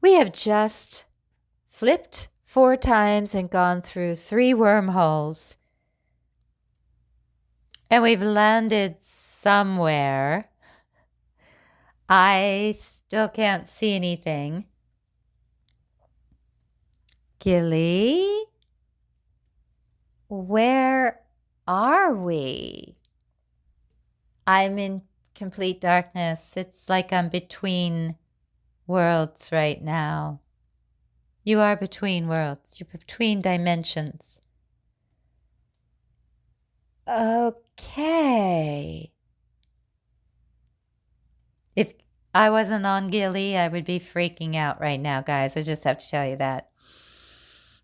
We have just flipped 4 times and gone through 3 wormholes. And we've landed somewhere. I still can't see anything. Gilly? Where are we? I'm in complete darkness. It's like I'm between worlds right now. You are between worlds. You're between dimensions. Okay. If I wasn't on Gilly, I would be freaking out right now, guys. I just have to tell you that.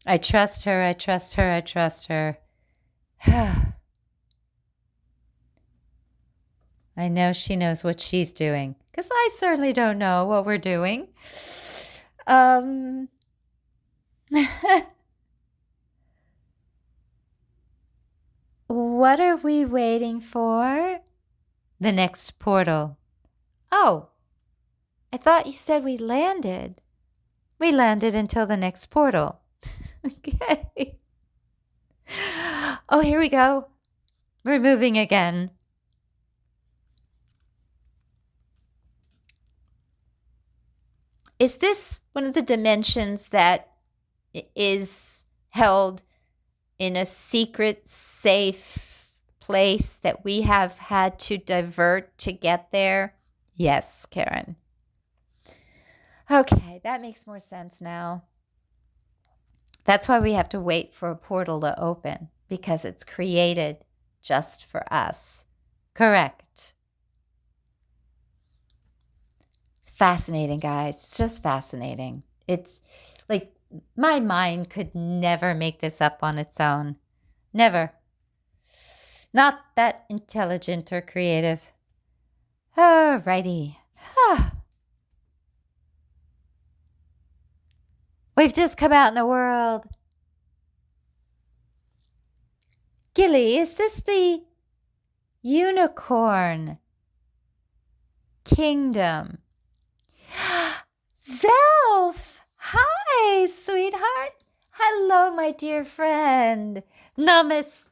I trust her. I trust her. I trust her. I know she knows what she's doing, because I certainly don't know what we're doing. What are we waiting for? The next portal. Oh, I thought you said we landed. We landed until the next portal. Okay. Oh, here we go. We're moving again. Is this one of the dimensions that is held in a secret, safe place that we have had to divert to get there? Yes, Karen. Okay, that makes more sense now. That's why we have to wait for a portal to open, because it's created just for us. Correct. Fascinating, guys. It's just fascinating. It's like my mind could never make this up on its own. Never. Not that intelligent or creative. Alrighty. We've just come out in the world. Gilly, is this the unicorn kingdom? Zelf! Hi, sweetheart. Hello, my dear friend. Namaste.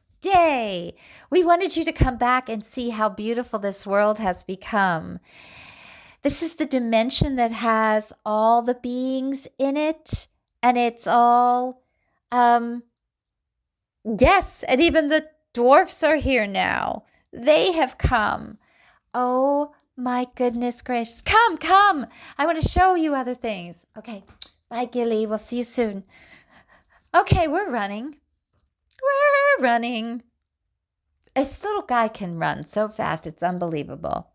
We wanted you to come back and see how beautiful this world has become. This is the dimension that has all the beings in it, and it's all, yes, and even the dwarfs are here now. They have come. Oh, my goodness gracious. Come. I want to show you other things. Okay. Bye, Gilly. We'll see you soon. Okay, we're running. This little guy can run so fast. It's unbelievable.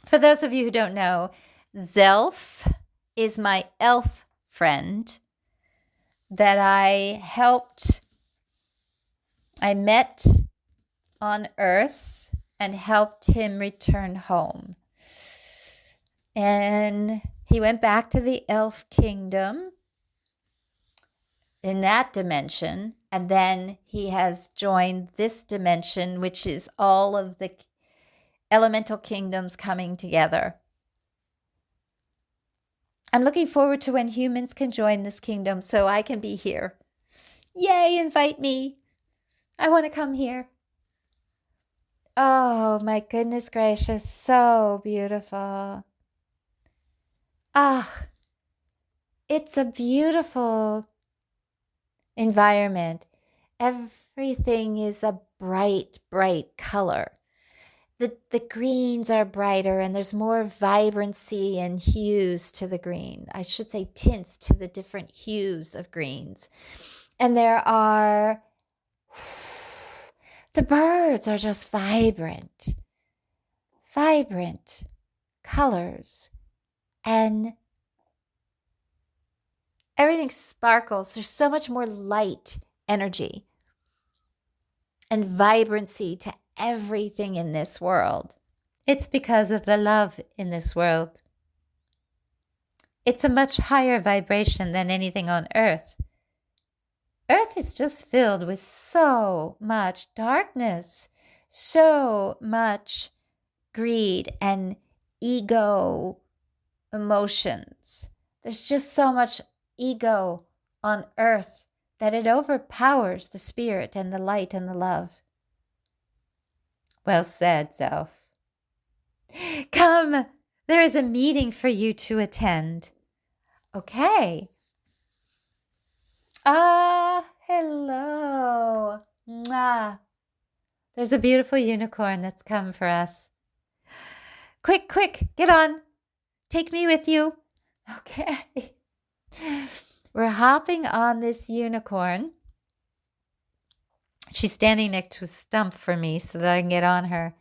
For those of you who don't know, Zelf is my elf friend that I met on Earth and helped him return home. And he went back to the elf kingdom in that dimension, and then he has joined this dimension, which is all of the elemental kingdoms coming together. I'm looking forward to when humans can join this kingdom so I can be here. Yay, invite me. I want to come here. Oh, my goodness gracious, so beautiful. It's a beautiful environment. Everything is a bright, bright color. The greens are brighter, and there's more vibrancy and hues to the green. I should say tints to the different hues of greens. And there are, the birds are just vibrant colors, and everything sparkles. There's so much more light energy and vibrancy to everything in this world. It's because of the love in this world. It's a much higher vibration than anything on Earth. Earth is just filled with so much darkness, so much greed and ego emotions There's just so much ego on earth that it overpowers the spirit and the light and the love. Well said, Zelf. Come, there is a meeting for you to attend. Okay. Hello. Mwah. There's a beautiful unicorn that's come for us. Quick, get on. Take me with you. Okay. We're hopping on this unicorn. She's standing next to a stump for me so that I can get on her.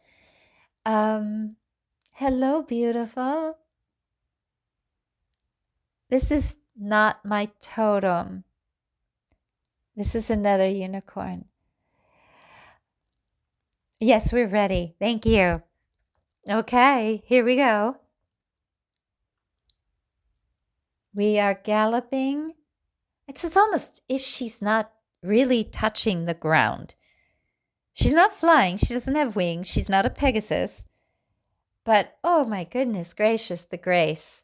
Hello, beautiful. This is not my totem. This is another unicorn. Yes, we're ready. Thank you. Okay, here we go. We are galloping. It's almost if she's not really touching the ground. She's not flying. She doesn't have wings. She's not a Pegasus. But, oh my goodness gracious, the grace.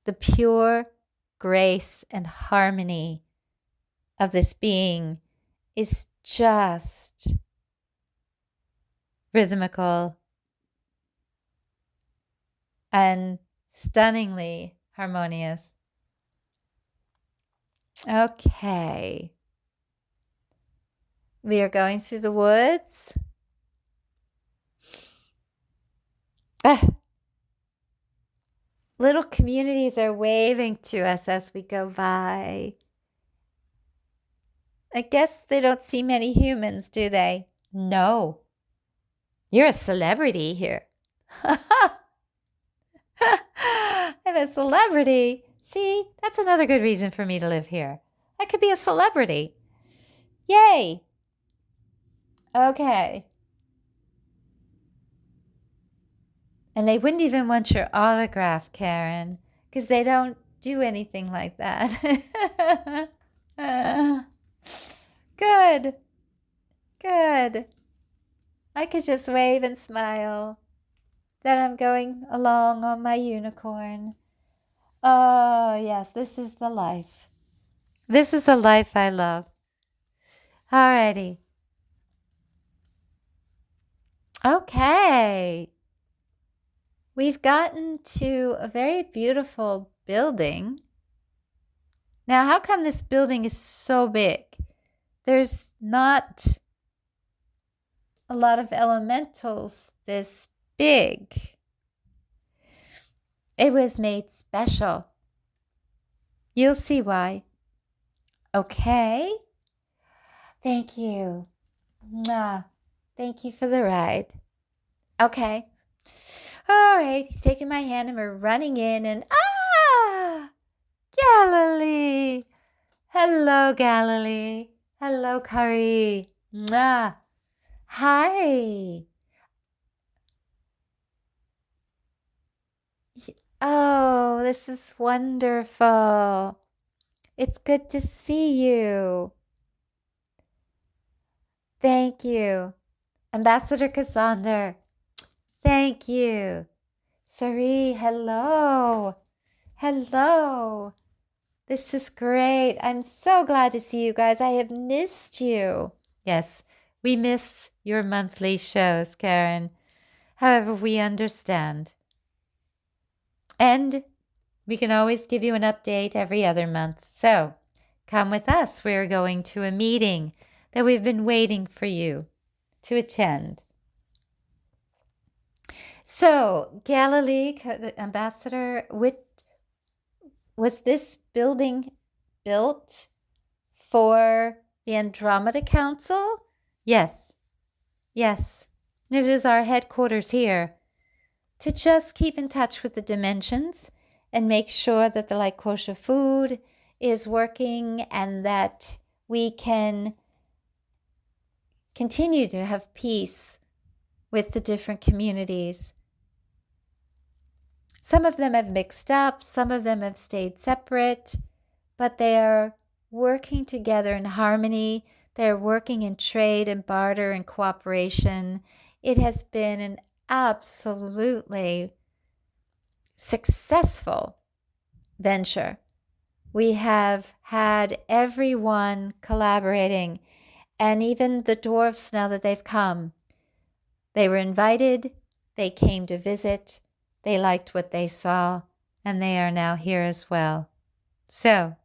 The pure grace and harmony of this being is just rhythmical and stunningly harmonious. Okay. We are going through the woods. Little communities are waving to us as we go by. I guess they don't see many humans, do they? No. You're a celebrity here. I'm a celebrity. See, that's another good reason for me to live here. I could be a celebrity. Yay. Okay. And they wouldn't even want your autograph, Karen, because they don't do anything like that. Good. I could just wave and smile that I'm going along on my unicorn. Oh, yes, this is the life. This is a life I love. Alrighty. Okay. We've gotten to a very beautiful building. Now, how come this building is so big? There's not a lot of elementals this big. It was made special. You'll see why. Okay. Thank you. Mwah. Thank you for the ride. Okay. All right. He's taking my hand and we're running in and Galilee. Hello, Galilee. Hello, Curry. Mwah. Hi. Oh, this is wonderful. It's good to see you. Thank you. Ambassador Cassander. Thank you. Sari, hello. Hello. This is great. I'm so glad to see you guys. I have missed you. Yes, we miss your monthly shows, Karen. However, we understand. And we can always give you an update every other month. So come with us. We're going to a meeting that we've been waiting for you to attend. So, Galilee, Ambassador, was this building built for the Andromeda Council? Yes. Yes. It is our headquarters here to just keep in touch with the dimensions and make sure that the light kosher food is working and that we can continue to have peace with the different communities. Some of them have mixed up, some of them have stayed separate, but they are working together in harmony. They're working in trade and barter and cooperation. It has been an absolutely successful venture. We have had everyone collaborating, and even the dwarfs, now that they've come, they were invited, they came to visit, they liked what they saw, and they are now here as well. So,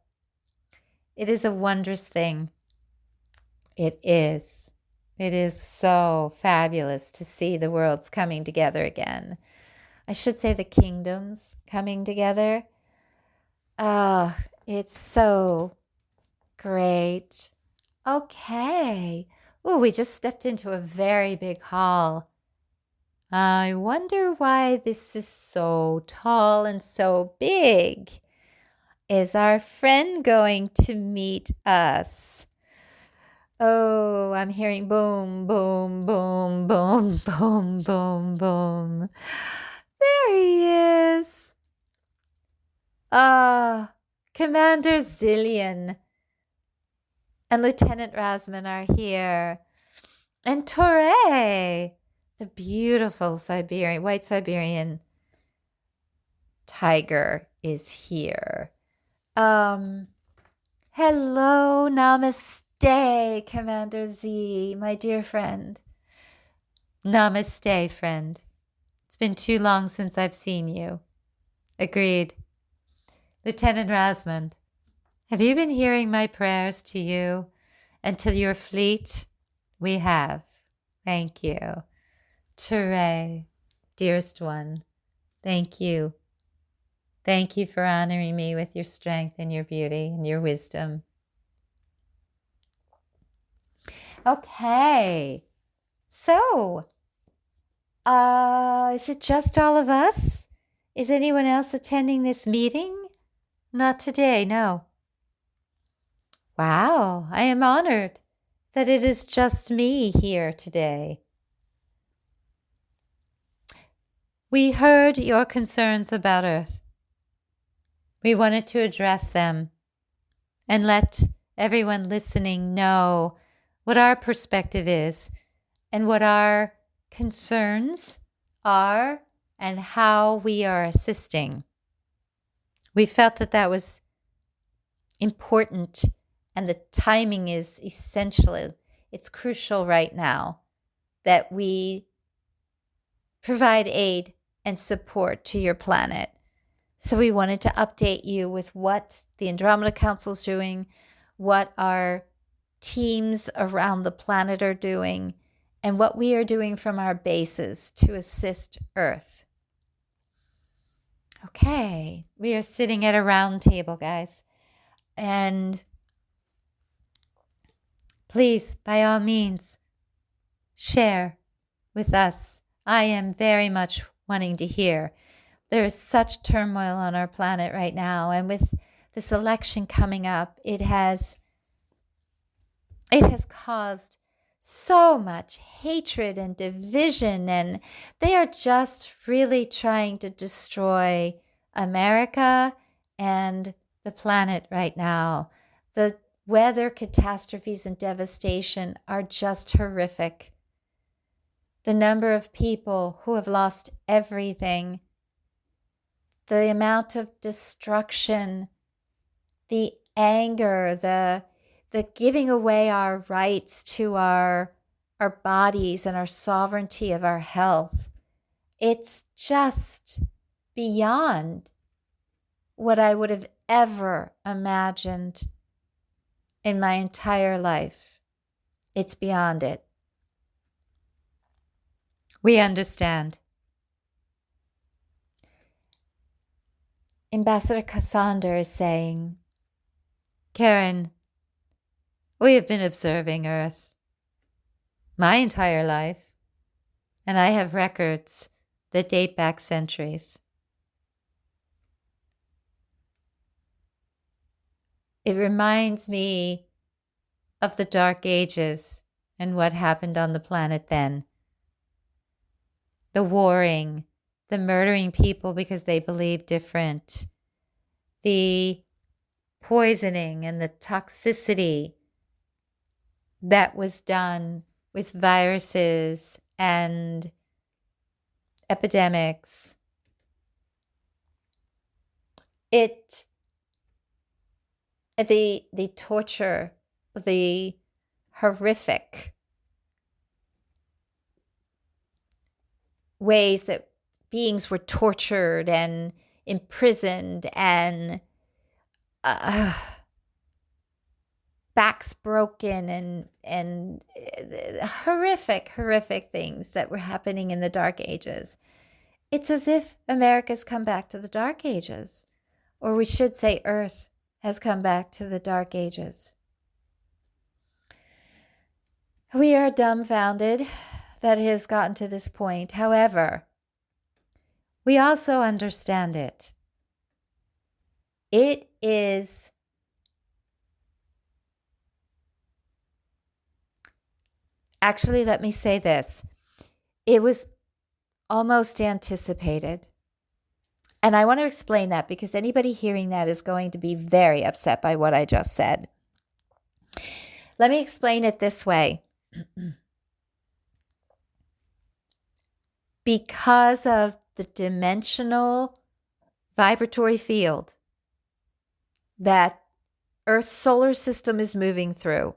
it is a wondrous thing. It is. It is so fabulous to see the worlds coming together again. I should say the kingdoms coming together. Oh, it's so great. Okay. Oh, we just stepped into a very big hall. I wonder why this is so tall and so big. Is our friend going to meet us? Oh, I'm hearing boom, boom, boom, boom, boom, boom, boom. There he is. Commander Zillion and Lieutenant Razzman are here. And Torre, the beautiful white Siberian tiger, is here. Hello, namaste, Commander Z, my dear friend. Namaste, friend. It's been too long since I've seen you. Agreed. Lieutenant Razzman, have you been hearing my prayers to you and to your fleet? We have. Thank you. Ture, dearest one, thank you. Thank you for honoring me with your strength and your beauty and your wisdom. Okay. So, is it just all of us? Is anyone else attending this meeting? Not today, no. Wow, I am honored that it is just me here today. We heard your concerns about Earth. We wanted to address them and let everyone listening know what our perspective is and what our concerns are and how we are assisting. We felt that that was important, and the timing is essentially, it's crucial right now that we provide aid and support to your planet. So we wanted to update you with what the Andromeda Council is doing, what our teams around the planet are doing, and what we are doing from our bases to assist Earth. Okay, we are sitting at a round table, guys. And please, by all means, share with us. I am very much wanting to hear. There is such turmoil on our planet right now, and with this election coming up, it has caused so much hatred and division, and they are just really trying to destroy America and the planet right now. The weather catastrophes and devastation are just horrific. The number of people who have lost everything, the amount of destruction, the anger, the giving away our rights to our bodies and our sovereignty of our health. It's just beyond what I would have ever imagined in my entire life. It's beyond it. We understand. Ambassador Cassander is saying, Karen, we have been observing Earth my entire life, and I have records that date back centuries. It reminds me of the Dark Ages and what happened on the planet then. The warring, the murdering people because they believe different, the poisoning and the toxicity that was done with viruses and epidemics. it the torture, the horrific ways that beings were tortured and imprisoned and backs broken and horrific things that were happening in the Dark Ages. It's as if America's come back to the Dark Ages, or we should say Earth has come back to the Dark Ages. We are dumbfounded that it has gotten to this point. However, we also understand it. It is actually, let me say this. It was almost anticipated. And I want to explain that because anybody hearing that is going to be very upset by what I just said. Let me explain it this way. Because of the dimensional vibratory field that Earth's solar system is moving through,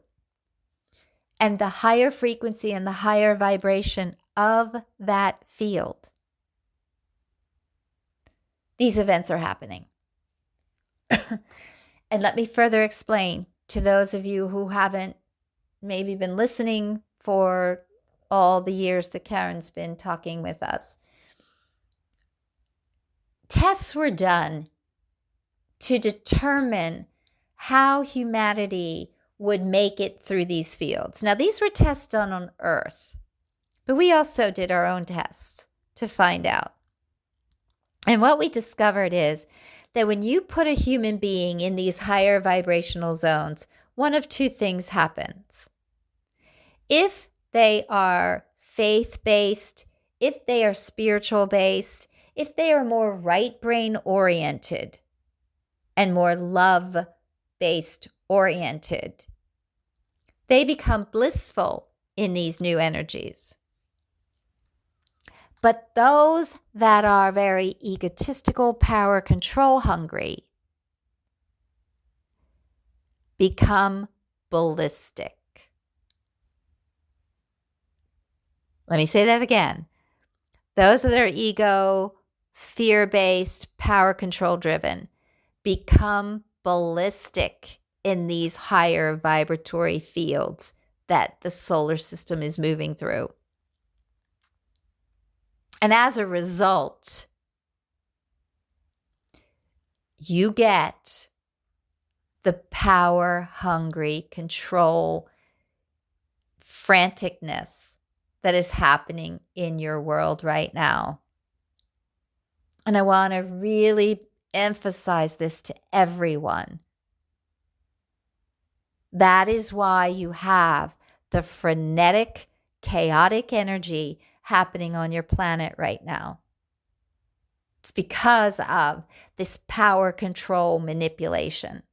and the higher frequency and the higher vibration of that field, these events are happening. And let me further explain to those of you who haven't maybe been listening for all the years that Karen's been talking with us. Tests were done to determine how humanity would make it through these fields. Now, these were tests done on Earth, but we also did our own tests to find out. And what we discovered is that when you put a human being in these higher vibrational zones, one of two things happens. If they are faith-based, if they are spiritual-based, if they are more right brain oriented and more love-based oriented, they become blissful in these new energies. But those that are very egotistical, power control hungry become ballistic. Let me say that again. Those that are ego, fear-based, power control driven become ballistic in these higher vibratory fields that the solar system is moving through. And as a result, you get the power-hungry control franticness that is happening in your world right now. And I want to really emphasize this to everyone. That is why you have the frenetic, chaotic energy happening on your planet right now. It's because of this power control manipulation.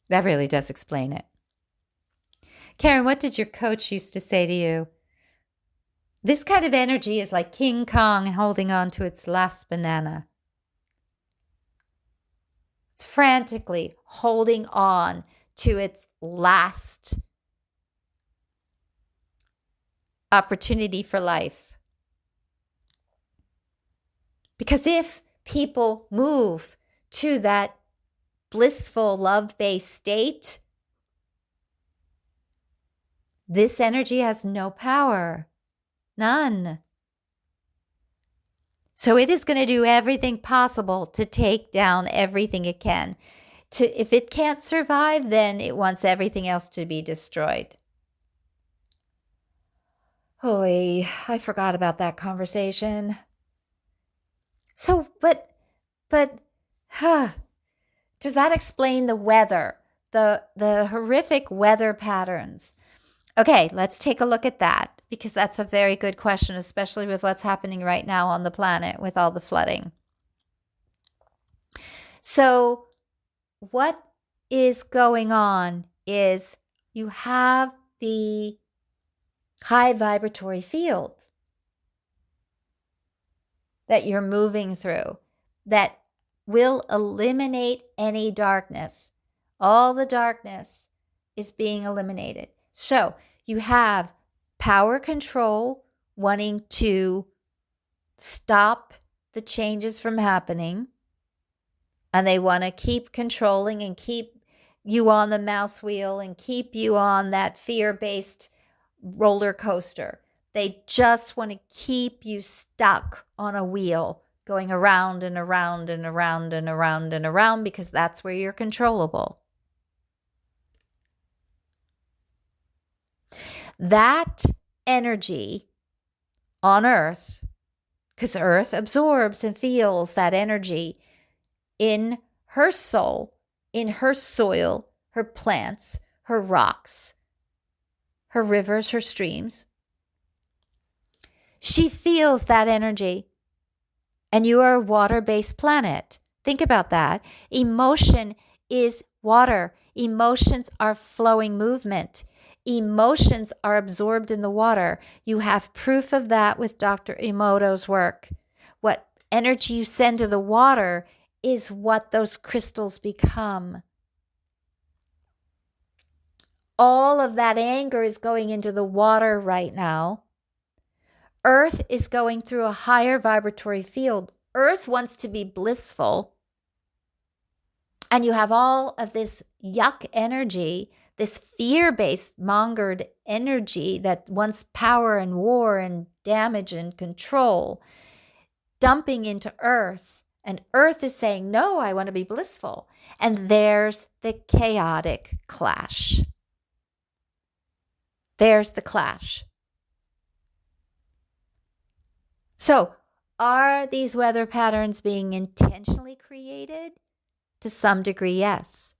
That really does explain it. Karen, what did your coach used to say to you? This kind of energy is like King Kong holding on to its last banana. It's frantically holding on to its last opportunity for life. Because if people move to that blissful, love-based state, this energy has no power. None. So it is going to do everything possible to take down everything it can. If it can't survive, then it wants everything else to be destroyed. Holy, I forgot about that conversation. So, but, does that explain the weather, the horrific weather patterns? Okay, let's take a look at that, because that's a very good question, especially with what's happening right now on the planet with all the flooding. So what is going on is you have the high vibratory field. that you're moving through that will eliminate any darkness. All the darkness is being eliminated. So you have power control wanting to stop the changes from happening, and they want to keep controlling and keep you on the mouse wheel and keep you on that fear-based roller coaster. They just want to keep you stuck on a wheel going around and around and around and around and around, because that's where you're controllable. That energy on Earth, because Earth absorbs and feels that energy in her soul, in her soil, her plants, her rocks, her rivers, her streams. She feels that energy. And you are a water-based planet. Think about that. Emotion is water. Emotions are flowing movement. Emotions are absorbed in the water. You have proof of that with Dr. Emoto's work. What energy you send to the water is what those crystals become. All of that anger is going into the water right now. Earth is going through a higher vibratory field. Earth wants to be blissful. And you have all of this yuck energy, this fear-based mongered energy that wants power and war and damage and control, dumping into Earth. And Earth is saying, no, I want to be blissful. And there's the chaotic clash. There's the clash. So, are these weather patterns being intentionally created? To some degree, yes.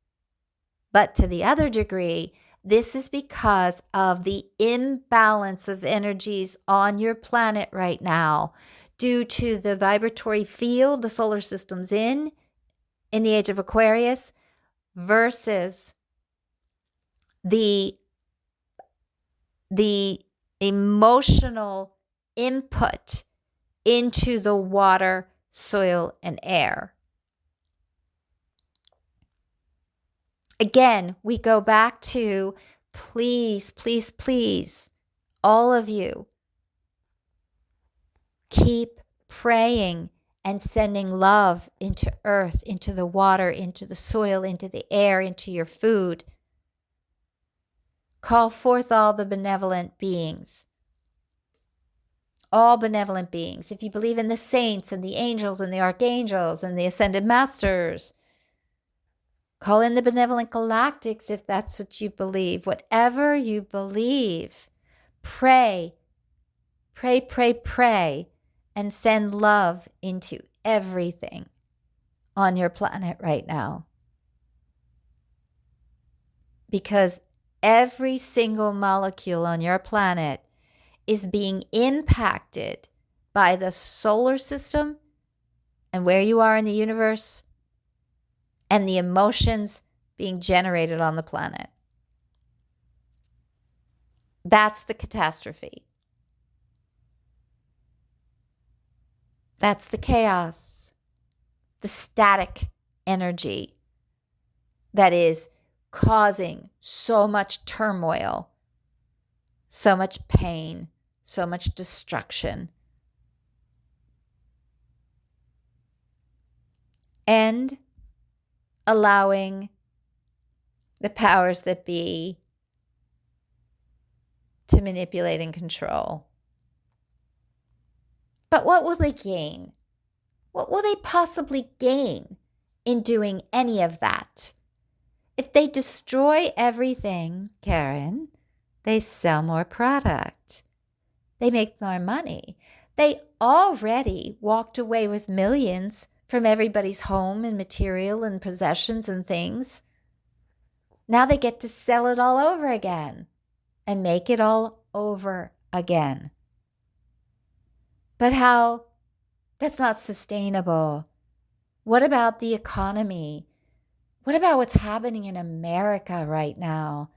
But to the other degree, this is because of the imbalance of energies on your planet right now due to the vibratory field the solar system's in the age of Aquarius, versus the emotional input into the water, soil, and air. Again, we go back to please, please, please, all of you, keep praying and sending love into Earth, into the water, into the soil, into the air, into your food. Call forth all the benevolent beings. All benevolent beings. If you believe in the saints and the angels and the archangels and the ascended masters, call in the benevolent galactics if that's what you believe. Whatever you believe, pray, pray, pray, pray, and send love into everything on your planet right now. Because every single molecule on your planet is being impacted by the solar system and where you are in the universe and the emotions being generated on the planet. That's the catastrophe. That's the chaos, the static energy that is causing so much turmoil, so much pain, so much destruction. And allowing the powers that be to manipulate and control. But what will they gain? What will they possibly gain in doing any of that? If they destroy everything, Karen, they sell more product. They make more money. They already walked away with millions from everybody's home and material and possessions and things. Now they get to sell it all over again and make it all over again. But how? That's not sustainable. What about the economy? What about what's happening in America right now?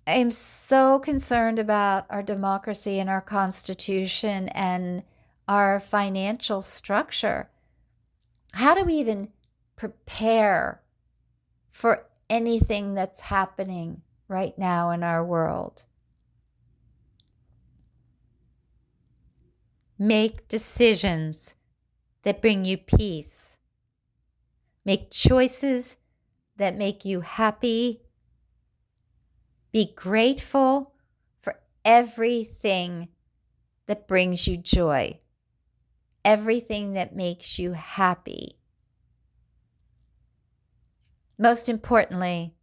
I'm so concerned about our democracy and our constitution and our financial structure. How do we even prepare for anything that's happening right now in our world? Make decisions that bring you peace. Make choices that make you happy. Be grateful for everything that brings you joy, everything that makes you happy. Most importantly,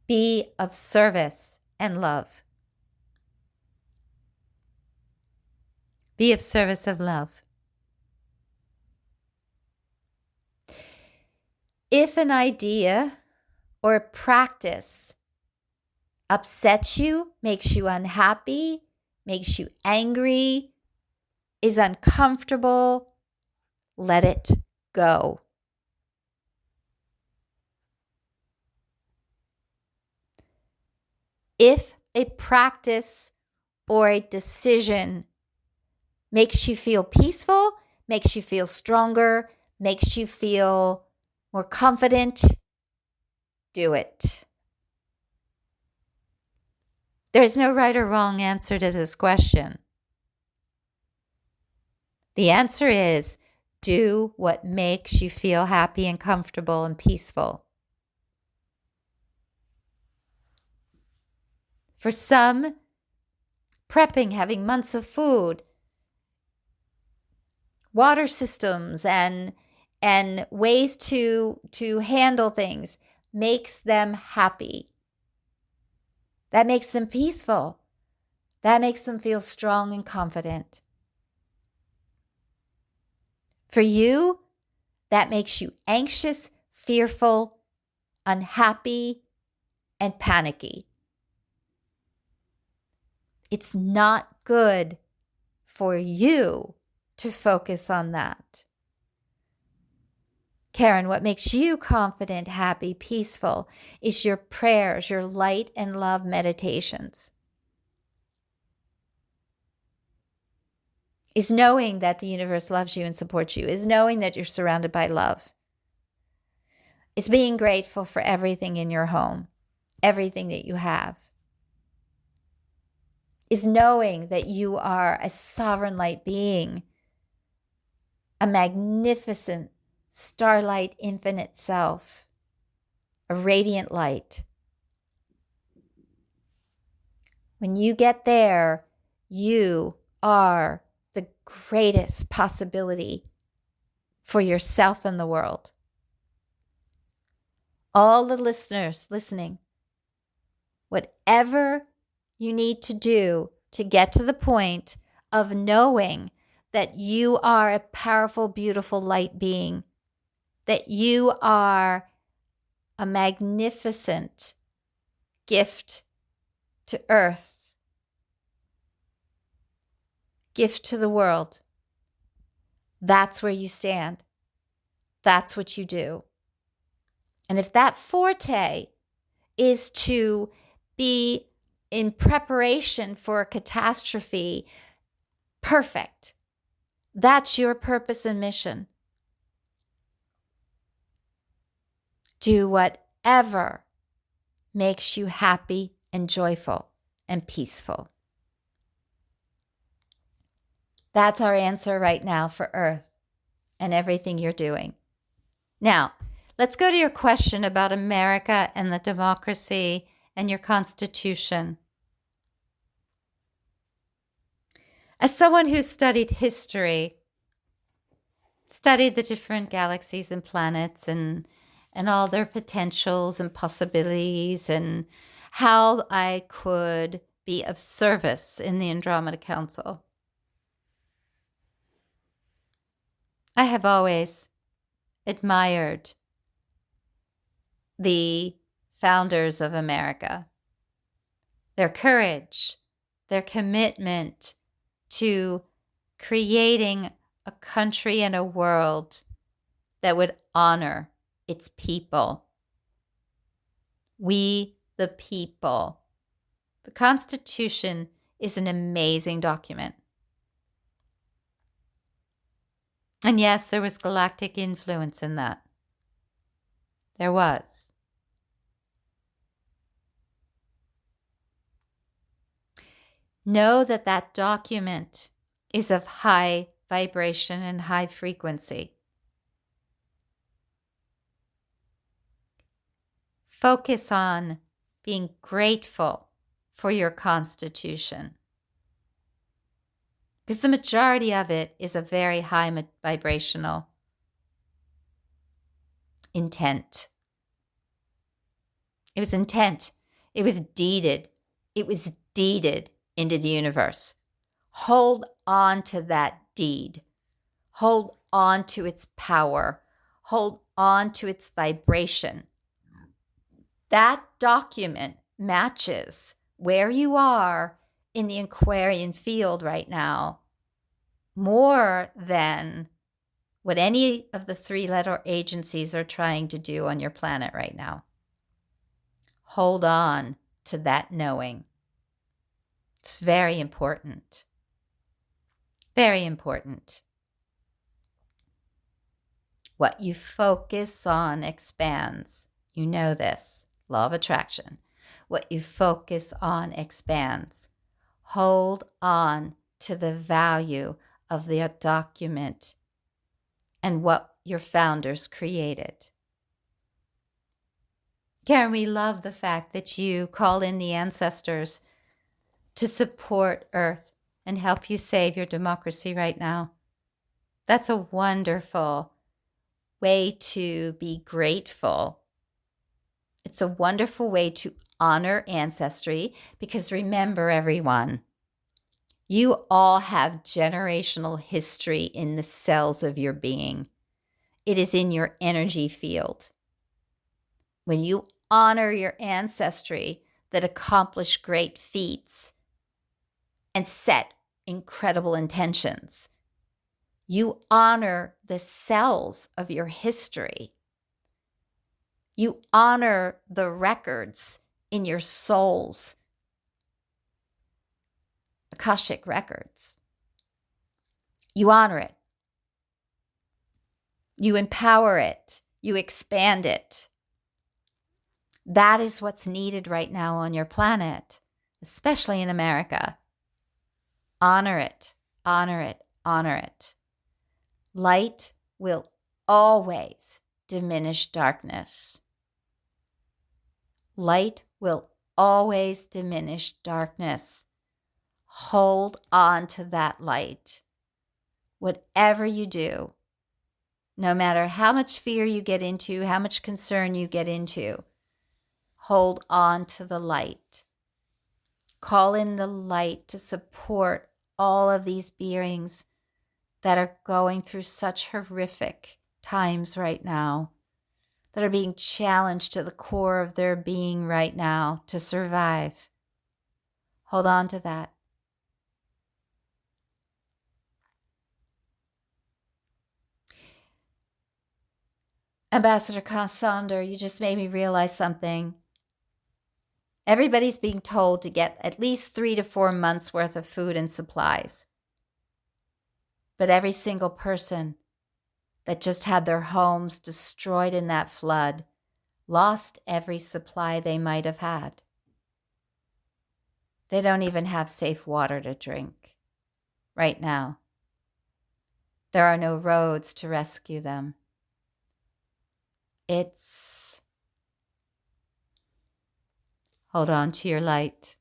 be of service and love. Be of service of love. If an idea or a practice upsets you, makes you unhappy, makes you angry, is uncomfortable, let it go. If a practice or a decision makes you feel peaceful, makes you feel stronger, makes you feel more confident, do it. There is no right or wrong answer to this question. The answer is do what makes you feel happy and comfortable and peaceful. For some, prepping, having months of food, water systems, and ways to handle things makes them happy. That makes them peaceful. That makes them feel strong and confident. For you, that makes you anxious, fearful, unhappy, and panicky. It's not good for you to focus on that. Karen, what makes you confident, happy, peaceful is your prayers, your light and love meditations. Is knowing that the universe loves you and supports you. Is knowing that you're surrounded by love. Is being grateful for everything in your home, everything that you have. Is knowing that you are a sovereign light being, a magnificent starlight infinite self, a radiant light. When you get there, you are the greatest possibility for yourself and the world. All the listeners listening, whatever you need to do to get to the point of knowing that you are a powerful, beautiful light being, that you are a magnificent gift to Earth, gift to the world. That's where you stand. That's what you do. And if that forte is to be in preparation for a catastrophe, perfect. That's your purpose and mission. Do whatever makes you happy and joyful and peaceful. That's our answer right now for Earth and everything you're doing. Now, let's go to your question about America and the democracy and your Constitution. As someone who's studied history, studied the different galaxies and planets and all their potentials and possibilities and how I could be of service in the Andromeda Council, I have always admired the founders of America, their courage, their commitment to creating a country and a world that would honor its people. We the people. The Constitution is an amazing document. And yes, there was galactic influence in that. There was. Know that that document is of high vibration and high frequency. Focus on being grateful for your Constitution, because the majority of it is a very high vibrational intent. It was intent. It was deeded. It was deeded into the universe. Hold on to that deed. Hold on to its power. Hold on to its vibration. That document matches where you are in the Aquarian field right now more than what any of the 3-letter agencies are trying to do on your planet right now. Hold on to that knowing. It's very important. Very important. What you focus on expands. You know this. Law of attraction. What you focus on expands. Hold on to the value of the document and what your founders created. Karen, we love the fact that you call in the ancestors to support Earth and help you save your democracy right now. That's a wonderful way to be grateful. It's a wonderful way to honor ancestry, because remember, everyone, you all have generational history in the cells of your being. It is in your energy field. When you honor your ancestry that accomplished great feats and set incredible intentions, you honor the cells of your history. You honor the records in your soul's Akashic records. You honor it. You empower it. You expand it. That is what's needed right now on your planet, especially in America. Honor it. Honor it. Honor it. Light will always diminish darkness. Light will always diminish darkness. Hold on to that light. Whatever you do, no matter how much fear you get into, how much concern you get into, hold on to the light. Call in the light to support all of these beings that are going through such horrific times right now, that are being challenged to the core of their being right now to survive. Hold on to that. Ambassador Cassandra, you just made me realize something. Everybody's being told to get at least 3 to 4 months worth of food and supplies. But every single person that just had their homes destroyed in that flood lost every supply they might have had. They don't even have safe water to drink right now. There are no roads to rescue them. It's hold on to your light.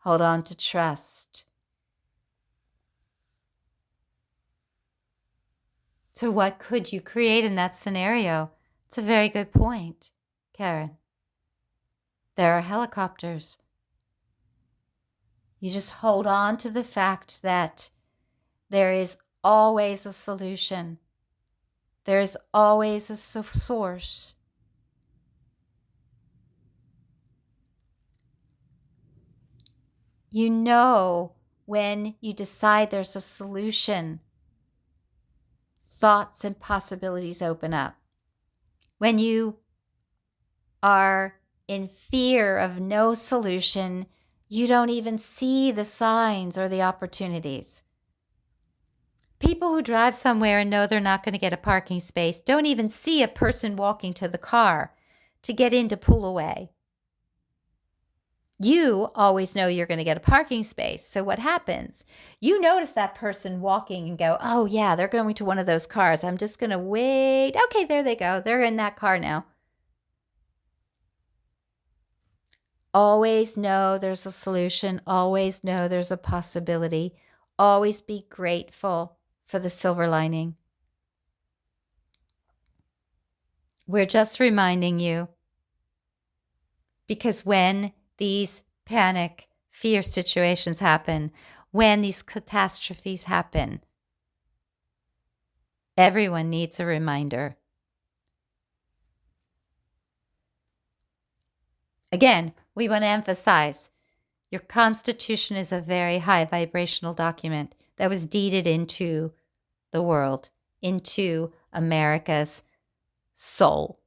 Hold on to trust. So what could you create in that scenario? It's a very good point, Karen. There are helicopters. You just hold on to the fact that there is always a solution. There is always a source. You know when you decide there's a solution, thoughts and possibilities open up. When you are in fear of no solution, you don't even see the signs or the opportunities. People who drive somewhere and know they're not going to get a parking space don't even see a person walking to the car to get in to pull away. You always know you're going to get a parking space. So what happens? You notice that person walking and go, oh yeah, they're going to one of those cars. I'm just going to wait. Okay, there they go. They're in that car now. Always know there's a solution. Always know there's a possibility. Always be grateful for the silver lining. We're just reminding you, because when these panic, fear situations happen, when these catastrophes happen, everyone needs a reminder. Again, we want to emphasize, your Constitution is a very high vibrational document that was deeded into the world, into America's soul,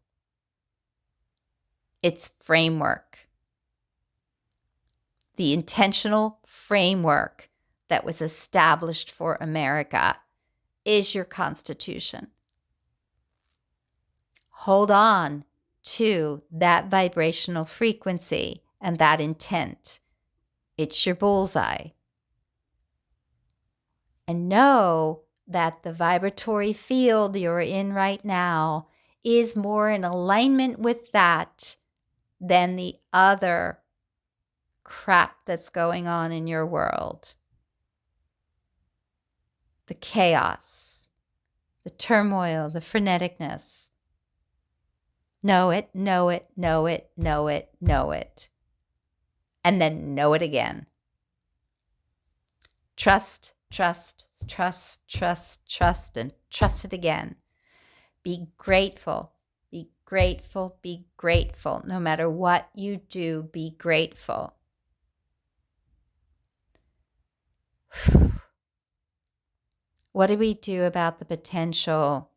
its framework, the intentional framework that was established for America is your Constitution. Hold on to that vibrational frequency and that intent. It's your bullseye. And know that the vibratory field you're in right now is more in alignment with that than the other crap that's going on in your world. The chaos, the turmoil, the freneticness. Know it, know it, know it, know it, know it. And then know it again. Trust, trust, trust, trust, trust, and trust it again. Be grateful, be grateful, be grateful. No matter what you do, be grateful. What do we do about the potential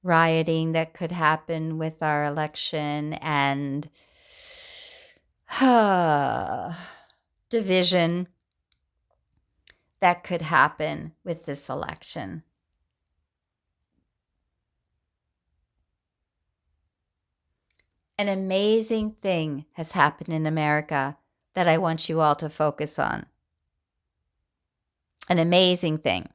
rioting that could happen with our election and division that could happen with this election? An amazing thing has happened in America that I want you all to focus on. An amazing thing.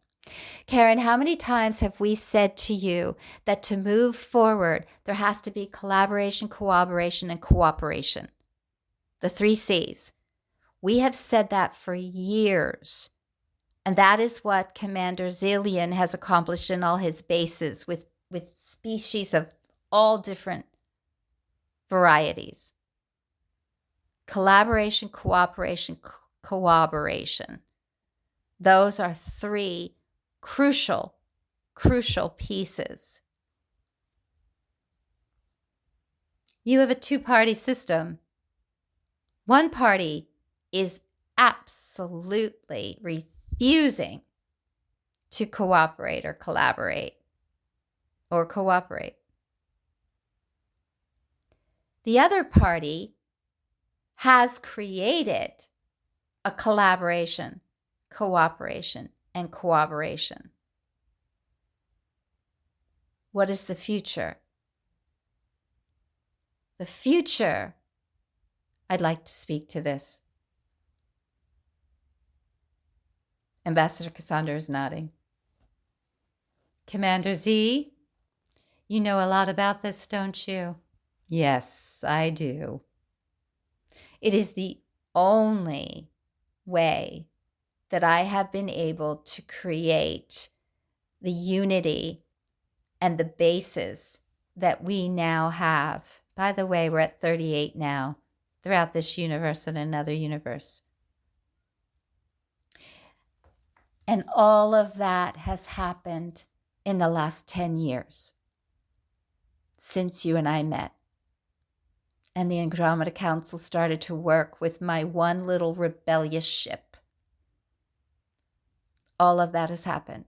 Karen, how many times have we said to you that to move forward, there has to be collaboration, cooperation, and cooperation? The 3 C's. We have said that for years. And that is what Commander Zillion has accomplished in all his bases with species of all different varieties. Collaboration, cooperation, corroboration. Those are 3 crucial pieces. You have a 2-party system. One party is absolutely refusing to cooperate or collaborate or cooperate. The other party has created a collaboration, cooperation, and cooperation. What is the future? The future, I'd like to speak to this. Ambassador Cassandra is nodding. Commander Z, you know a lot about this, don't you? Yes, I do. It is the only way that I have been able to create the unity and the basis that we now have. By the way, we're at 38 now, throughout this universe and another universe. And all of that has happened in the last 10 years since you and I met. And the Andromeda Council started to work with my one little rebellious ship. All of that has happened.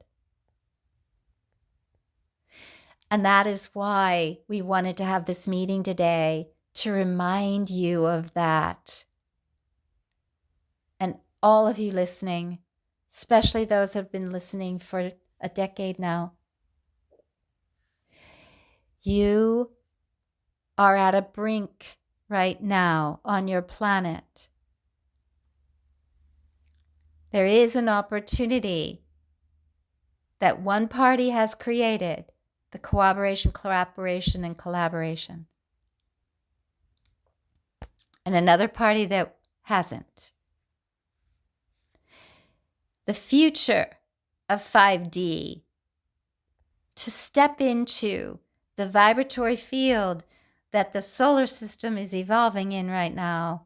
And that is why we wanted to have this meeting today, to remind you of that. And all of you listening, especially those who have been listening for a decade now, you are at a brink right now on your planet. There is an opportunity that one party has created, the corroboration, corroboration, and collaboration, and another party that hasn't. The future of 5D, to step into the vibratory field that the solar system is evolving in right now,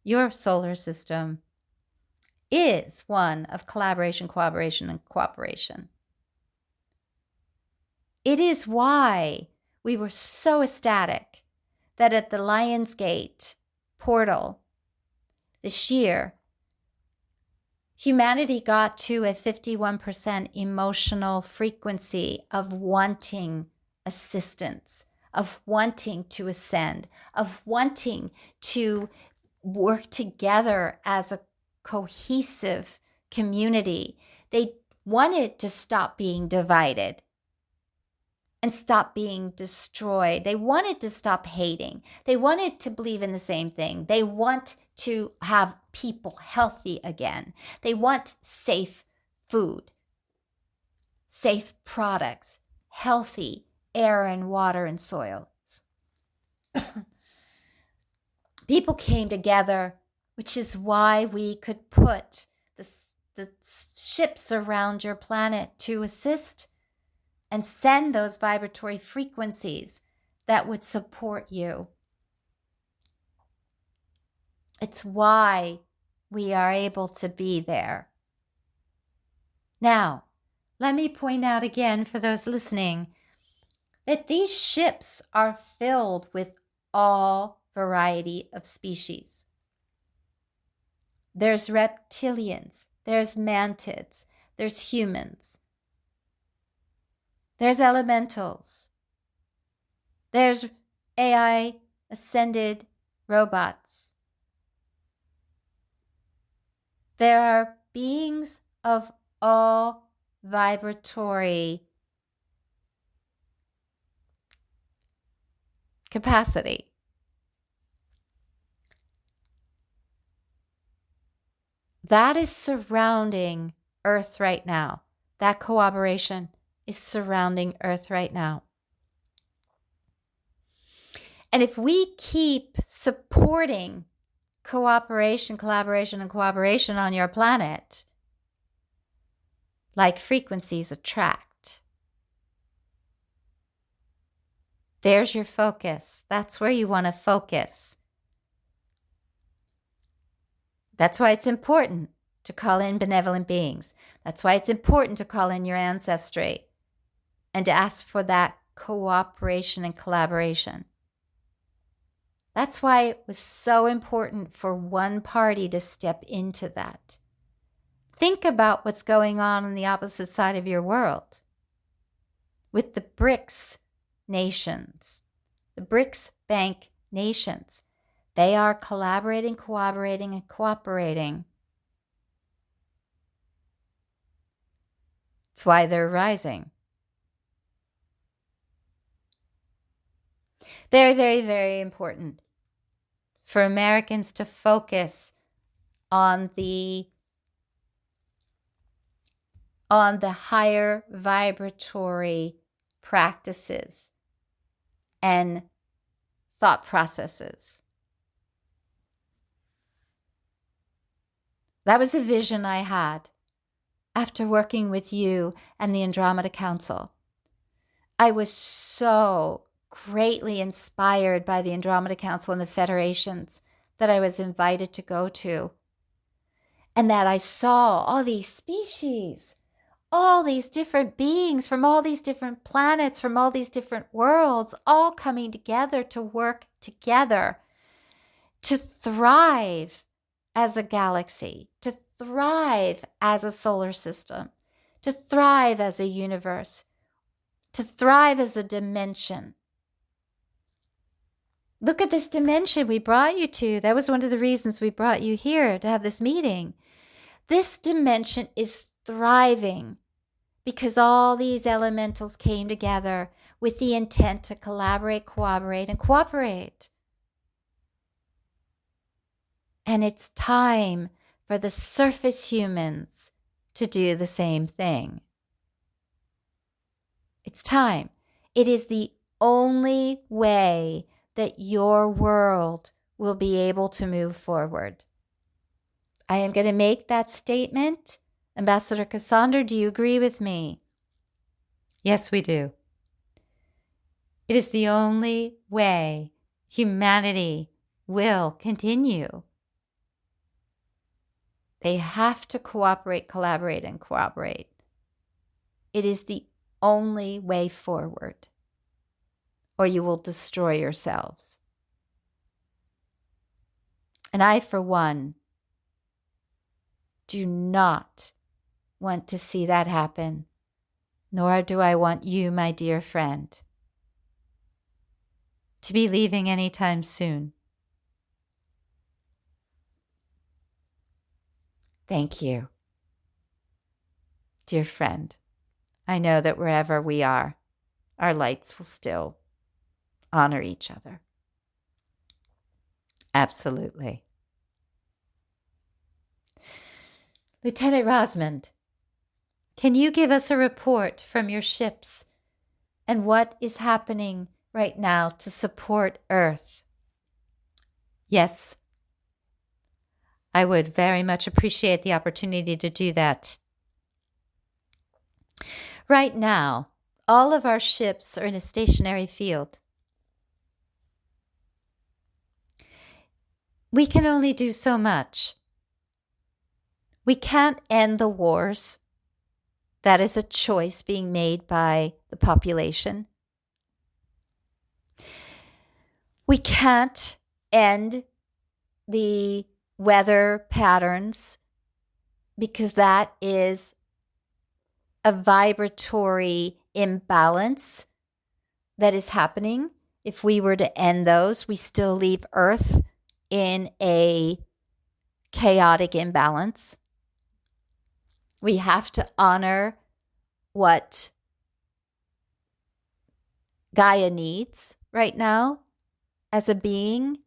your solar system, is one of collaboration, collaboration, and cooperation. It is why we were so ecstatic that at the Lionsgate portal this year, humanity got to a 51% emotional frequency of wanting assistance, of wanting to ascend, of wanting to work together as a cohesive community. They wanted to stop being divided and stop being destroyed. They wanted to stop hating. They wanted to believe in the same thing. They want to have people healthy again. They want safe food, safe products, healthy air and water and soils. People came together, which is why we could put the ships around your planet to assist and send those vibratory frequencies that would support you. It's why we are able to be there. Now, let me point out again for those listening that these ships are filled with all variety of species. There's reptilians, there's mantids, there's humans, there's elementals, there's AI ascended robots. There are beings of all vibratory capacity. That is surrounding Earth right now. That corroboration is surrounding Earth right now. And if we keep supporting cooperation, collaboration, and cooperation on your planet, like frequencies attract, there's your focus. That's where you want to focus. That's why it's important to call in benevolent beings. That's why it's important to call in your ancestry and to ask for that cooperation and collaboration. That's why it was so important for one party to step into that. Think about what's going on the opposite side of your world with the BRICS nations, the BRICS bank nations. They are collaborating, cooperating, and cooperating. That's why they're rising. Very, very, very important for Americans to focus on the higher vibratory practices and thought processes. That was the vision I had after working with you and the Andromeda Council. I was so greatly inspired by the Andromeda Council and the federations that I was invited to go to. And that I saw all these species, all these different beings from all these different planets, from all these different worlds, all coming together to work together to thrive as a galaxy, to thrive as a solar system, to thrive as a universe. to thrive as a dimension. Look at this dimension we brought you to. That was one of the reasons we brought you here to have this meeting. This dimension is thriving because all these elementals came together with the intent to collaborate, corroborate, and cooperate. And it's time for the surface humans to do the same thing. It's time. It is the only way that your world will be able to move forward. I am going to make that statement. Ambassador Cassandra, do you agree with me? Yes, we do. It is the only way humanity will continue. They have to cooperate, collaborate, and corroborate. It is the only way forward, or you will destroy yourselves. And I, for one, do not want to see that happen, nor do I want you, my dear friend, to be leaving anytime soon. Thank you, dear friend. I know that wherever we are, our lights will still honor each other. Absolutely. Lieutenant Razzman, can you give us a report from your ships and what is happening right now to support Earth? Yes. I would very much appreciate the opportunity to do that. Right now, all of our ships are in a stationary field. We can only do so much. We can't end the wars. That is a choice being made by the population. We can't end the weather patterns because that is a vibratory imbalance that is happening. If we were to end those, we still leave Earth in a chaotic imbalance. We have to honor what Gaia needs right now as a being.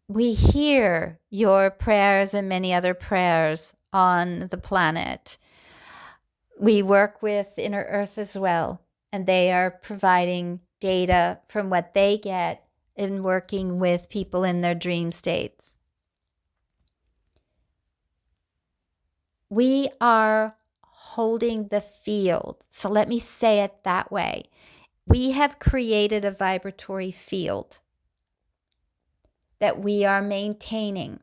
We hear your prayers and many other prayers on the planet. We work with Inner Earth as well, and they are providing data from what they get in working with people in their dream states. We are holding the field. So let me say it that way. We have created a vibratory field that we are maintaining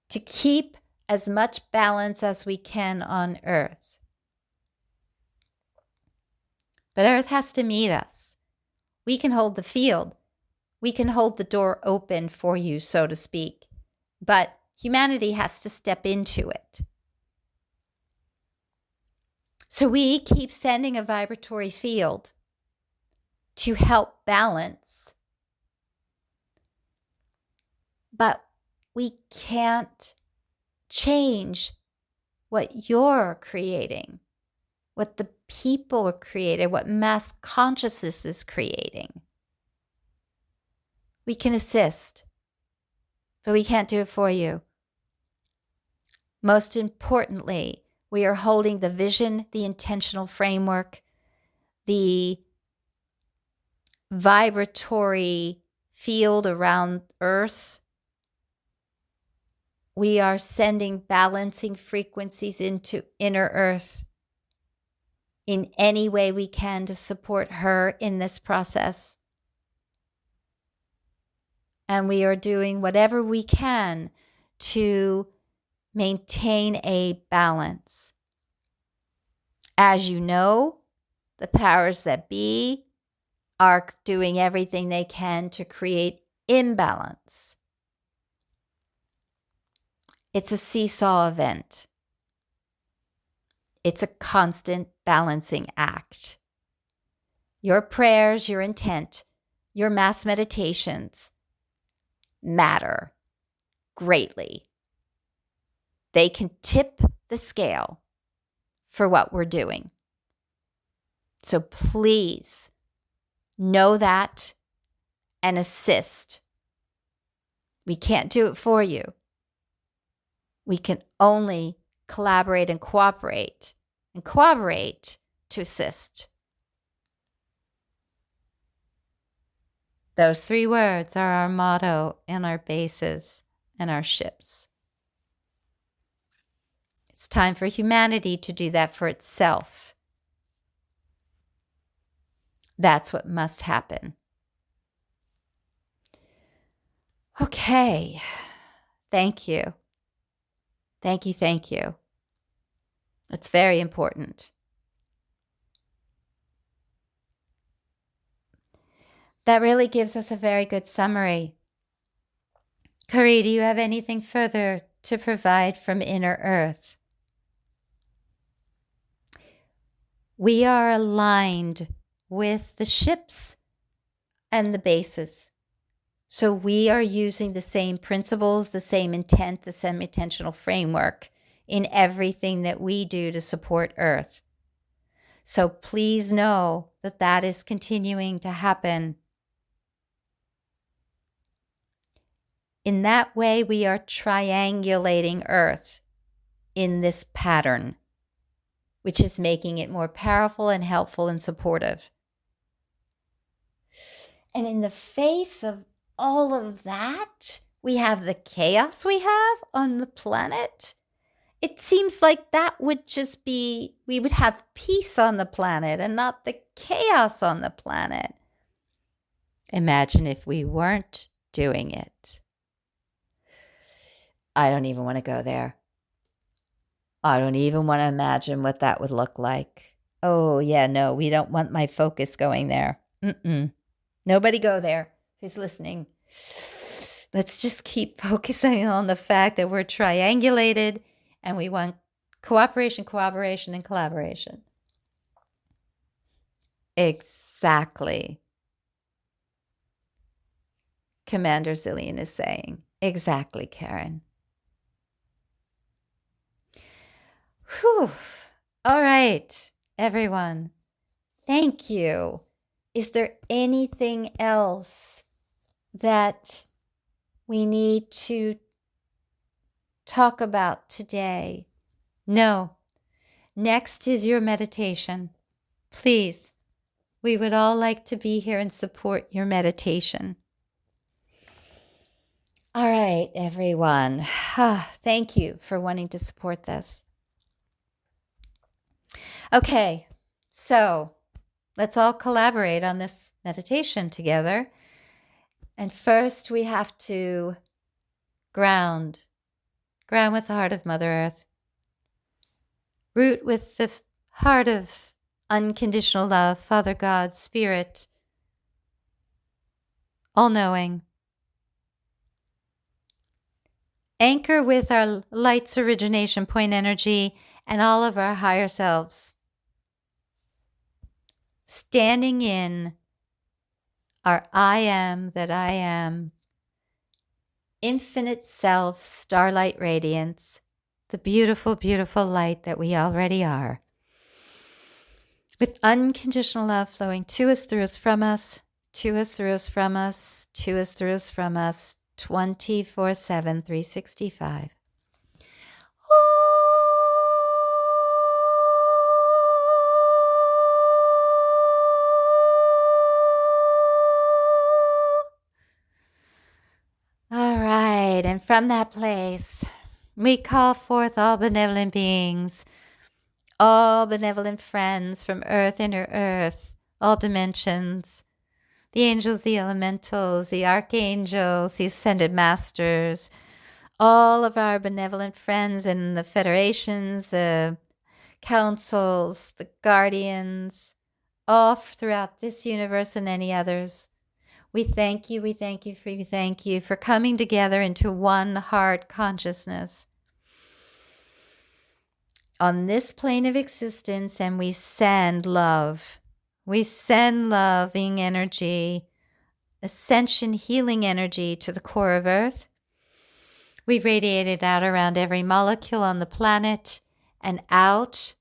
to keep as much balance as we can on Earth. But Earth has to meet us. We can hold the field. We can hold the door open for you, so to speak. But humanity has to step into it. So we keep sending a vibratory field to help balance. But we can't change what you're creating, what the people are creating, what mass consciousness is creating. We can assist, but we can't do it for you. Most importantly, we are holding the vision, the intentional framework, the vibratory field around Earth. We are sending balancing frequencies into Inner Earth in any way we can to support her in this process. And we are doing whatever we can to maintain a balance. As you know, the powers that be are doing everything they can to create imbalance. It's a seesaw event. It's a constant balancing act. Your prayers, your intent, your mass meditations matter greatly. They can tip the scale for what we're doing. So please know that and assist. We can't do it for you. We can only collaborate and cooperate to assist. Those 3 words are our motto and our bases and our ships. It's time for humanity to do that for itself. That's what must happen. Okay. Thank you. Thank you. It's very important. That really gives us a very good summary. Kari, do you have anything further to provide from Inner Earth? We are aligned with the ships and the bases. So we are using the same principles, the same intent, the same intentional framework in everything that we do to support Earth. So please know that that is continuing to happen. In that way, we are triangulating Earth in this pattern, which is making it more powerful and helpful and supportive. And in the face of all of that, we have the chaos we have on the planet. It seems like that would just be, we would have peace on the planet and not the chaos on the planet. Imagine if we weren't doing it. I don't even want to go there. I don't even want to imagine what that would look like. Oh, yeah, no, we don't want my focus going there. Nobody go there who's listening. Let's just keep focusing on the fact that we're triangulated and we want cooperation, corroboration, and collaboration. Exactly. Commander Zillion is saying. Exactly, Karen. Whew. All right, everyone. Thank you. Is there anything else that we need to talk about today? No. Next is your meditation. Please, we would all like to be here and support your meditation. All right, everyone. Thank you for wanting to support this. Okay, so let's all collaborate on this meditation together. And first, we have to ground with the heart of Mother Earth. Root with the heart of unconditional love, Father God, Spirit, all-knowing. Anchor with our light's origination point energy and all of our higher selves. Standing in our I am that I am, infinite self, starlight radiance, the beautiful, beautiful light that we already are. With unconditional love flowing to us, through us, from us, to us, through us, from us, to us, through us, from us, 24/7, 365. All right, and from that place, we call forth all benevolent beings, all benevolent friends from Earth, Inner Earth, all dimensions, the angels, the elementals, the archangels, the ascended masters, all of our benevolent friends in the federations, the councils, the guardians, all throughout this universe and any others. We thank you for coming together into one heart consciousness. on this plane of existence, and we send love. We send loving energy, ascension healing energy to the core of Earth. We radiate it out around every molecule on the planet and out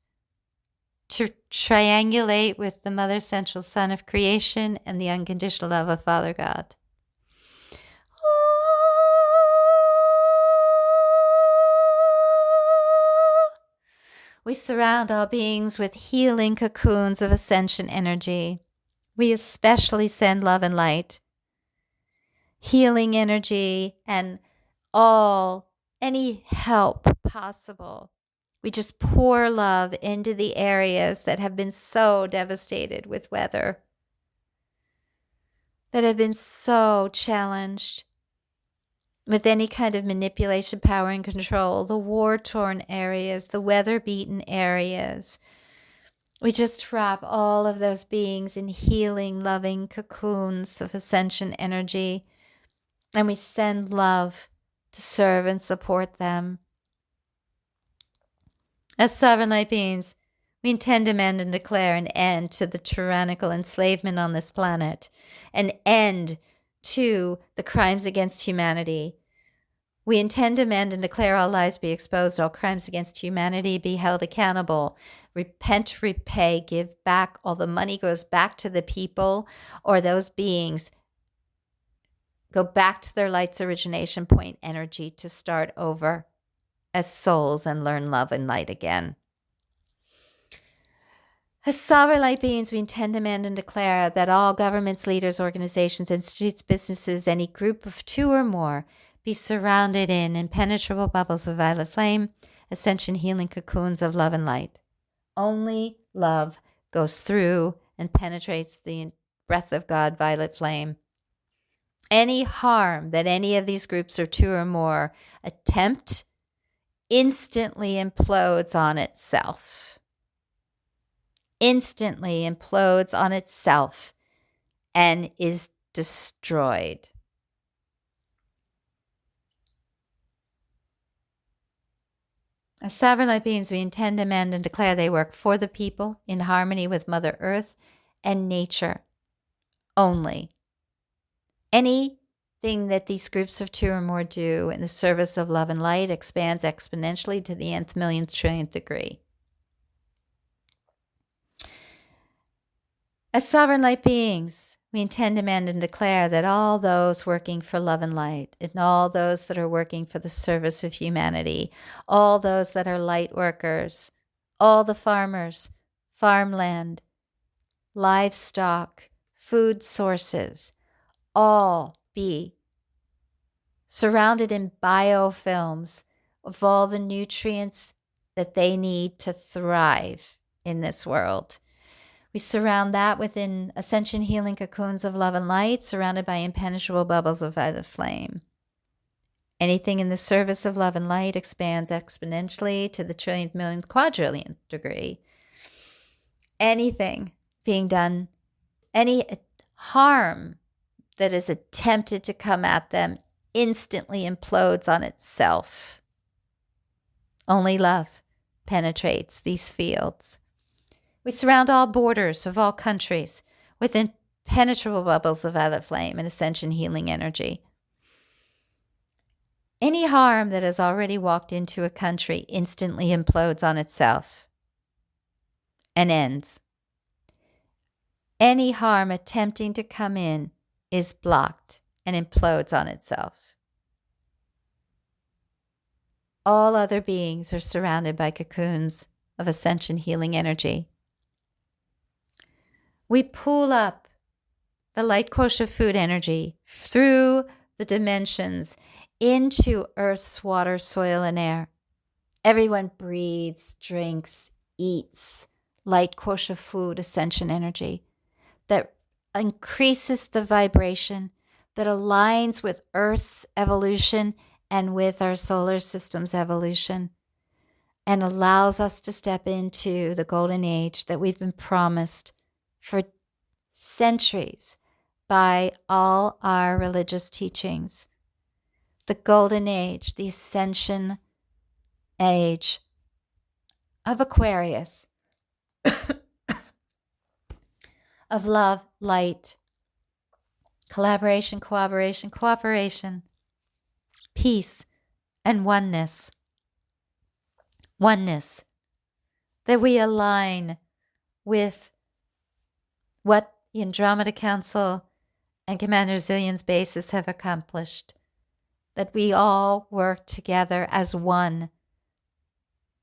to triangulate with the Mother Central Sun of Creation and the unconditional love of Father God. We surround all beings with healing cocoons of ascension energy. We especially send love and light, healing energy, and any help possible. We just pour love into the areas that have been so devastated with weather, that have been so challenged with any kind of manipulation, power, and control, the war-torn areas, the weather-beaten areas. We just wrap all of those beings in healing, loving cocoons of ascension energy, and we send love to serve and support them. As sovereign light beings, we intend to demand and declare an end to the tyrannical enslavement on this planet, an end to the crimes against humanity. We intend to demand and declare all lies be exposed, all crimes against humanity be held accountable. Repent, repay, give back. All the money goes back to the people, or those beings go back to their light's origination point energy to start over as souls and learn love and light again. As sovereign light beings, we intend to demand and declare that all governments, leaders, organizations, institutes, businesses, any group of 2 or more be surrounded in impenetrable bubbles of violet flame, ascension healing cocoons of love and light. Only love goes through and penetrates the breath of God, violet flame. Any harm that any of these groups or 2 or more attempt instantly implodes on itself. Instantly implodes on itself and is destroyed. As sovereign light beings, we intend to demand and declare they work for the people in harmony with Mother Earth and nature only. Anything that these groups of 2 or more do in the service of love and light expands exponentially to the nth millionth trillionth degree. As sovereign light beings, we intend to demand and declare that all those working for love and light, and all those that are working for the service of humanity, all those that are light workers, all the farmers, farmland, livestock, food sources, all be surrounded in biofilms of all the nutrients that they need to thrive in this world. We surround that within ascension healing cocoons of love and light, surrounded by impenetrable bubbles of violet flame. Anything in the service of love and light expands exponentially to the trillionth, millionth, quadrillionth degree. Anything being done, any harm that is attempted to come at them instantly implodes on itself. Only love penetrates these fields. We surround all borders of all countries with impenetrable bubbles of violet flame and ascension healing energy. Any harm that has already walked into a country instantly implodes on itself and ends. Any harm attempting to come in is blocked and implodes on itself. All other beings are surrounded by cocoons of ascension healing energy. We pull up the light kosha food energy through the dimensions into Earth's water, soil, and air. Everyone breathes, drinks, eats light kosha food ascension energy that increases the vibration, that aligns with Earth's evolution and with our solar system's evolution, and allows us to step into the golden age that we've been promised for centuries by all our religious teachings. The golden age, the ascension age of Aquarius, of love, light, collaboration, collaboration, cooperation, peace, and oneness. Oneness. That we align with what the Andromeda Council and Commander Zillion's bases have accomplished. That we all work together as one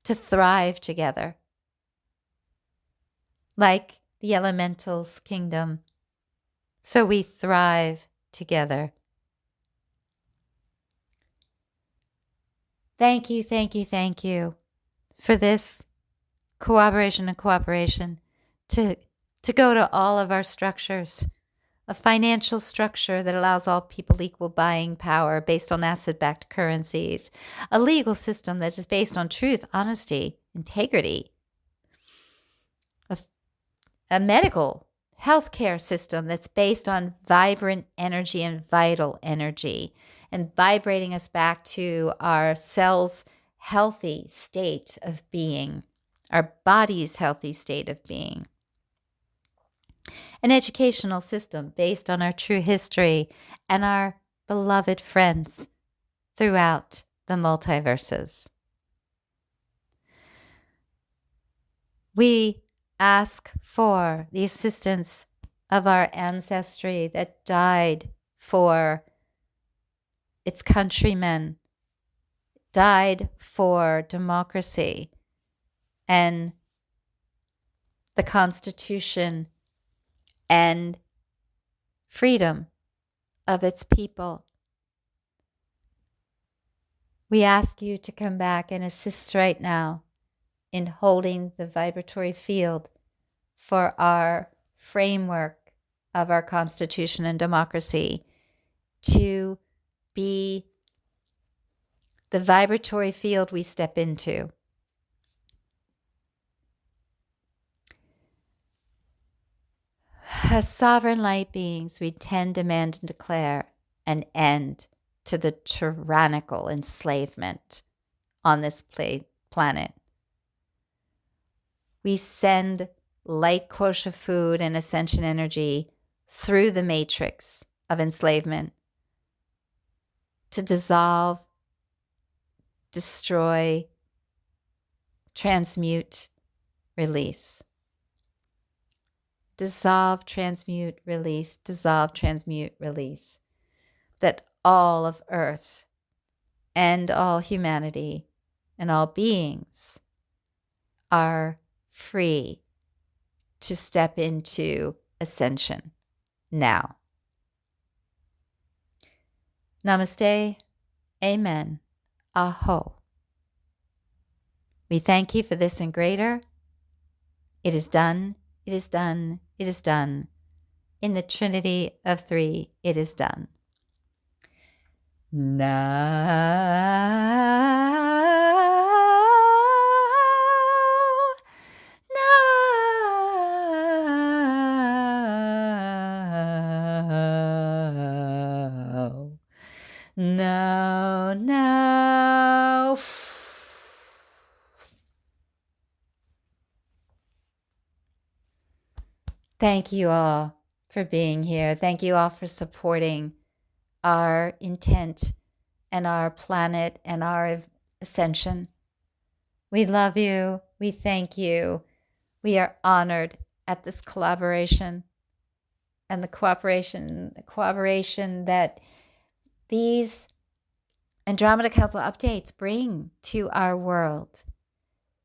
to thrive together. Like the elementals' kingdom. So we thrive together. Thank you, thank you, thank you for this cooperation and cooperation to go to all of our structures. A financial structure that allows all people equal buying power based on asset-backed currencies. A legal system that is based on truth, honesty, integrity. A medical healthcare system that's based on vibrant energy and vital energy and vibrating us back to our cells' healthy state of being, our body's healthy state of being. An educational system based on our true history and our beloved friends throughout the multiverses. We ask for the assistance of our ancestry that died for its countrymen, died for democracy and the Constitution and freedom of its people. We ask you to come back and assist right now in holding the vibratory field for our framework of our Constitution and democracy to be the vibratory field we step into. As sovereign light beings, we tend, demand, and declare an end to the tyrannical enslavement on this planet. We send light kosher food and ascension energy through the matrix of enslavement to dissolve, destroy, transmute, release. Dissolve, transmute, release, dissolve, transmute, release. That all of Earth and all humanity and all beings are free to step into ascension now. Namaste, Amen, Aho. We thank you for this and greater. It is done, it is done, it is done. In the Trinity of Three, it is done. Now. Thank you all for being here. Thank you all for supporting our intent and our planet and our ascension. We love you. We thank you. We are honored at this collaboration and the cooperation that these Andromeda Council updates bring to our world.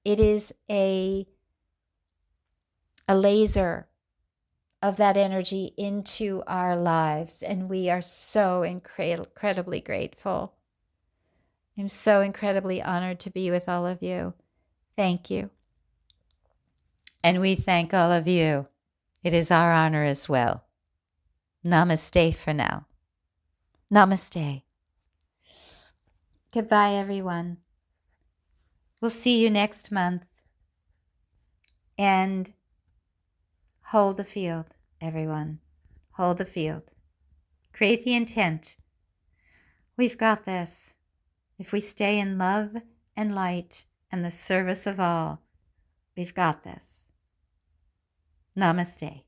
It is a laser of that energy into our lives, and we are so incredibly grateful. I'm so incredibly honored to be with all of you. Thank you. And we thank all of you. It is our honor as well. Namaste for now. Namaste. Goodbye, everyone. We'll see you next month. And hold the field, everyone. Hold the field. Create the intent. We've got this. If we stay in love and light and the service of all, We've got this. Namaste.